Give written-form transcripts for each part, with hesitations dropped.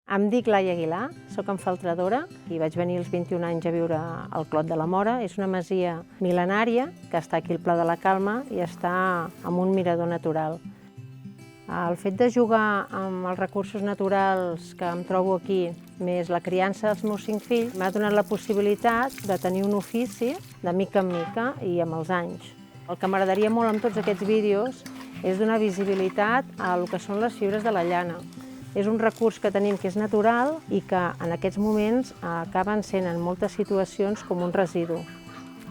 Em dic Laia Aguilar, soc enfaltradora i vaig venir als 21 anys a viure al Clot de la Móra. És una masia mil·lenària que està aquí al Pla de la Calma i està amb un mirador natural. El fet de jugar amb els recursos naturals que em trobo aquí, més la criança dels meus 5 fills, m'ha donat la possibilitat de tenir un ofici de mica en mica i amb els anys. El que m'agradaria molt amb tots aquests vídeos és donar visibilitat a el que són les fibres de la llana. És un recurs que tenim que és natural i que en aquests moments acaben sent en moltes situacions com un residu.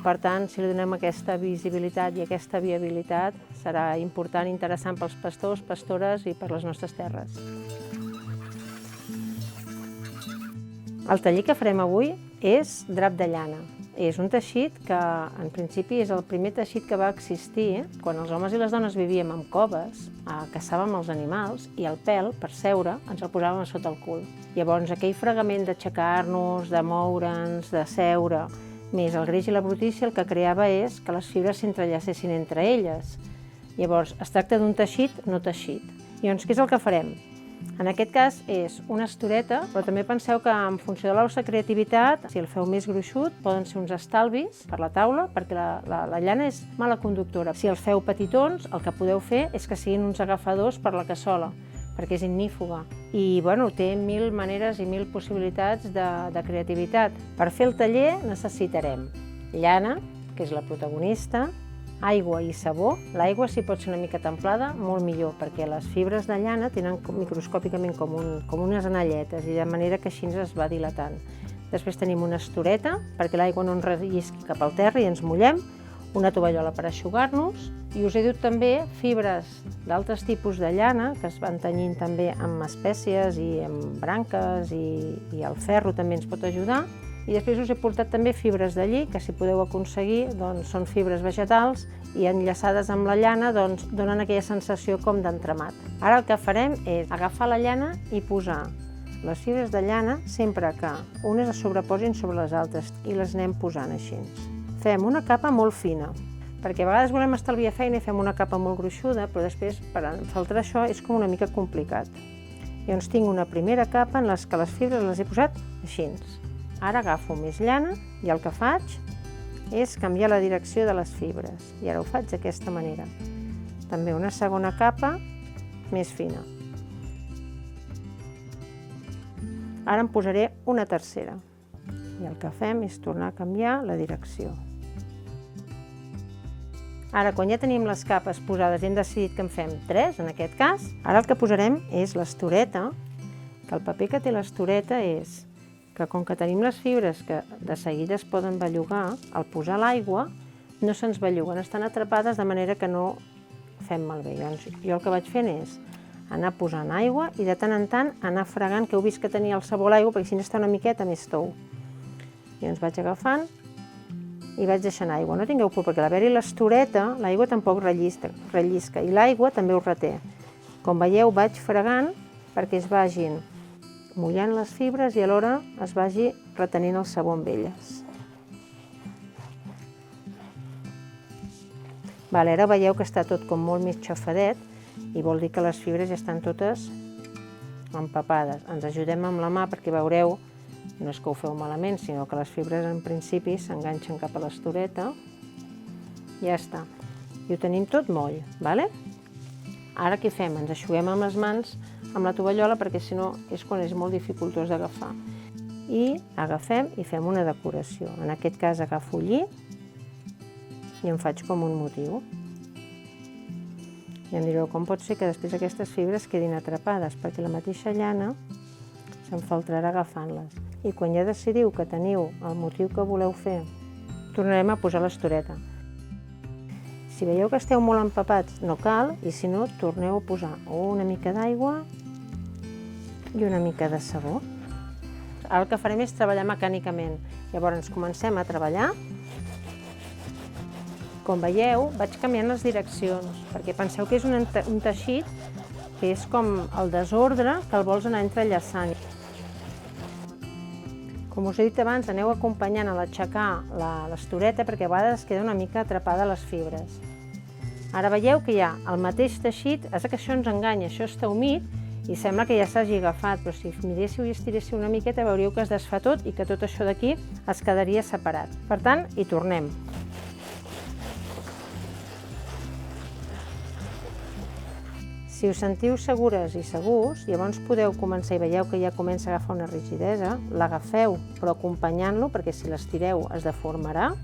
Per tant, si li donem aquesta visibilitat i aquesta viabilitat, serà important i interessant pels pastors, pastores i per les nostres terres. El taller que farem avui és drap de llana. És un teixit que, en principi, és el primer teixit que va existir quan els homes i les dones vivíem en coves, caçàvem els animals i el pèl, per seure, ens el posàvem sota el cul. Llavors, aquell fregament d'aixecar-nos, de moure'ns, de seure, més el greix i la brutícia, el que creava és que les fibres s'entrellacessin entre elles. Llavors, es tracta d'un teixit no teixit. Llavors, què és el que farem? En aquest cas és una estoreta, però també penseu que en funció de la vostra creativitat, si el feu més gruixut, poden ser uns estalvis per la taula, perquè la llana és mala conductora. Si els feu petitons, el que podeu fer és que siguin uns agafadors per la cassola, perquè és ignífuga. I bueno, té 1000 maneres i 1000 possibilitats de creativitat. Per fer el taller necessitarem llana, que és la protagonista, aigua i sabó. L'aigua, si pot ser una mica templada, molt millor, perquè les fibres de llana tenen microscòpicament com unes anelletes i de manera que així es va dilatant. Després tenim una estoreta, perquè l'aigua no ens rellisqui cap al terra i ens mullem, una tovallola per eixugar-nos, i us he dut també fibres d'altres tipus de llana que es van tenyint també amb espècies i amb branques i el ferro també ens pot ajudar. I després us he portat també fibres de lli, que si podeu aconseguir són fibres vegetals i enllaçades amb la llana donen aquella sensació com d'entramat. Ara el que farem és agafar la llana i posar les fibres de llana sempre que unes es sobreposin sobre les altres i les anem posant així. Fem una capa molt fina, perquè a vegades volem estalviar feina i fem una capa molt gruixuda, però després per enfaltrar això és com una mica complicat. Llavors tinc una primera capa en què les fibres les he posat així. Ara agafo més llana i el que faig és canviar la direcció de les fibres. I ara ho faig d'aquesta manera. També una segona capa més fina. Ara en posaré una tercera. I el que fem és tornar a canviar la direcció. Ara, quan ja tenim les capes posades i hem decidit que en fem 3, en aquest cas, ara el que posarem és l'estoreta, que el paper que té l'estoreta és que com que tenim les fibres que de seguida es poden bellugar, al posar l'aigua no se'ns belluguen, estan atrapades de manera que no fem malbé. Jo el que vaig fent és anar posant aigua i de tant en tant anar fregant, que heu vist que tenia el sabó a l'aigua perquè així està una miqueta més tou. Llavors vaig agafant i vaig deixant aigua. No tingueu por, perquè a l'haver-hi l'estoreta, l'aigua tampoc rellisca i l'aigua també ho reté. Com veieu, vaig fregant perquè es vagin mullant les fibres i alhora es vagi retenint el sabó amb elles. Ara veieu que està tot com molt més xafadet i vol dir que les fibres ja estan totes empapades. Ens ajudem amb la mà perquè veureu, no és que ho feu malament, sinó que les fibres en principi s'enganxen cap a l'estoreta. Ja està. I ho tenim tot moll. Ara què fem? Ens eixuguem amb les mans amb la tovallola perquè si no és quan és molt dificultós d'agafar. I agafem i fem una decoració. En aquest cas agafo lli i en faig com un motiu. I em direu com pot ser que després aquestes fibres quedin atrapades, perquè la mateixa llana s'enfaltrarà agafant-les. I quan ja decidiu que teniu el motiu que voleu fer, tornarem a posar l'estoreta. Si veieu que esteu molt empapats, no cal, i si no, torneu a posar una mica d'aigua i una mica de sabó. Ara el que farem és treballar mecànicament. Llavors comencem a treballar. Com veieu, vaig canviant les direccions, perquè penseu que és un teixit que és com el desordre que el vols anar entrellaçant. Com us he dit abans, aneu acompanyant a l'aixecar l'estoreta perquè a vegades queda una mica atrapada a les fibres. Ara veieu que hi ha el mateix teixit, és que això ens enganya, això està humit i sembla que ja s'hagi agafat, però si miréssiu i estiréssiu una miqueta veuríeu que es desfà tot i que tot això d'aquí es quedaria separat. Per tant, hi tornem. Si us sentiu segures i segurs, llavors podeu començar i veieu que ja comença a agafar una rigidesa, l'agafeu però acompanyant-lo perquè si l'estireu es deformarà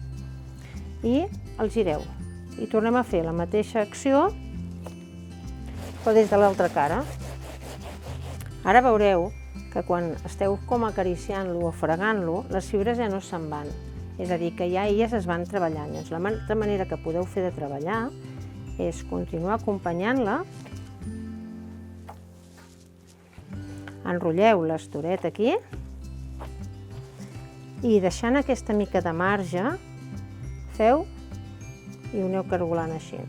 i el gireu. I tornem a fer la mateixa acció però des de l'altra cara. Ara veureu que quan esteu com acariciant-lo o fregant-lo, les fibres ja no se'n van. És a dir, que ja elles es van treballant. Llavors, l'altra manera que podeu fer de treballar és continuar acompanyant-la. Enrotlleu l'estoret aquí i deixant aquesta mica de marge, feu i ho aneu cargolant així.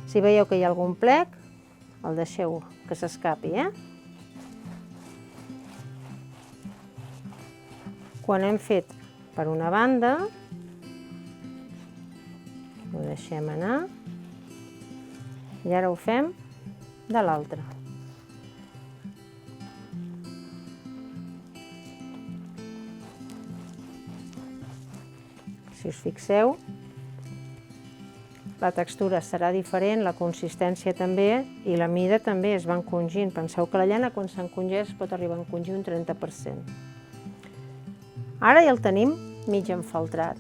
Si veieu que hi ha algun plec, el deixeu que s'escapi, Quan hem fet per una banda, ho deixem anar i ara ho fem de l'altra. Si us fixeu, la textura serà diferent, la consistència també i la mida també es va encongint. Penseu que la llana quan s'encongeix pot arribar a encongir un 30%. Ara ja el tenim mig enfaltrat.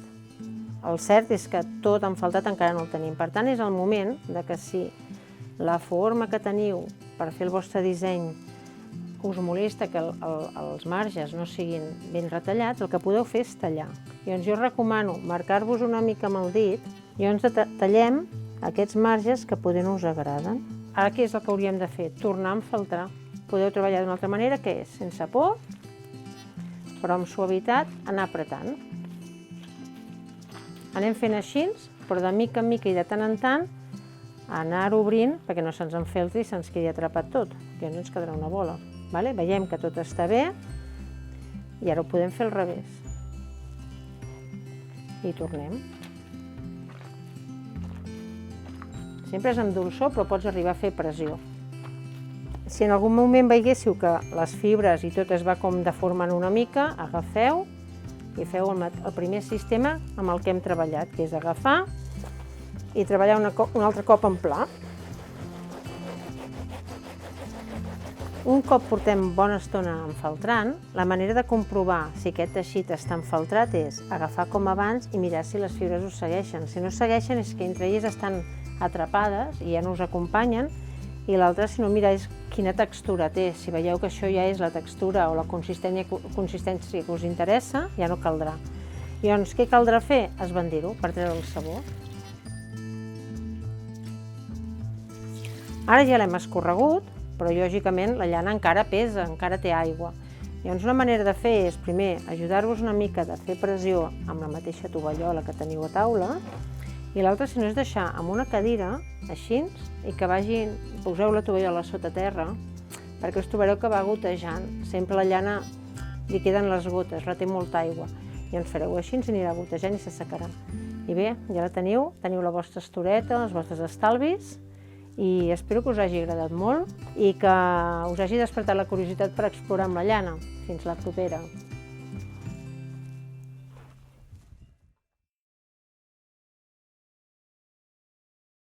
El cert és que tot enfaltat encara no el tenim. Per tant, és el moment que si la forma que teniu per fer el vostre disseny us molesta que els marges no siguin ben retallats, el que podeu fer és tallar. Llavors jo recomano marcar-vos una mica amb el dit i llavors tallem aquests marges que potser no us agraden. Ara què és el que hauríem de fer? Tornar a enfaltrar. Podeu treballar d'una altra manera, que és sense por, però amb suavitat anar apretant. Anem fent així, però de mica en mica i de tant en tant anar obrint perquè no se'ns enfeltri i se'ns quedi atrapat tot, que no ens quedarà una bola. Veiem que tot està bé i ara ho podem fer al revés. I tornem. Sempre és amb dolçor, però pots arribar a fer pressió. Si en algun moment veiéssiu que les fibres i tot es va com deformant una mica, agafeu i feu el primer sistema amb el que hem treballat, que és agafar i treballar un altre cop en pla. Un cop portem bona estona enfaltrant, la manera de comprovar si aquest teixit està enfaltrat és agafar com abans i mirar si les fibres us segueixen. Si no segueixen és que entre elles estan atrapades i ja no us acompanyen, i l'altre, si no miráis quina textura té. Si veieu que això ja és la textura o la consistència que us interessa, ja no caldrà. Llavors, què caldrà fer? Esbandir-ho per treure el sabor. Ara ja l'hem escorregut, però lògicament la llana encara pesa, encara té aigua. Llavors una manera de fer és primer ajudar-vos una mica de fer pressió amb la mateixa tovallola que teniu a taula i l'altra, si no, és deixar amb una cadira, així, i que poseu la tovallola sota terra perquè us trobareu que va gotejant. Sempre la llana li queden les gotes, reté molta aigua. Llavors fareu així i anirà gotejant i s'assecarà. I bé, ja la teniu la vostra estoreta, els vostres estalvis, i espero que us hagi agradat molt i que us hagi despertat la curiositat per explorar amb la llana. Fins la propera!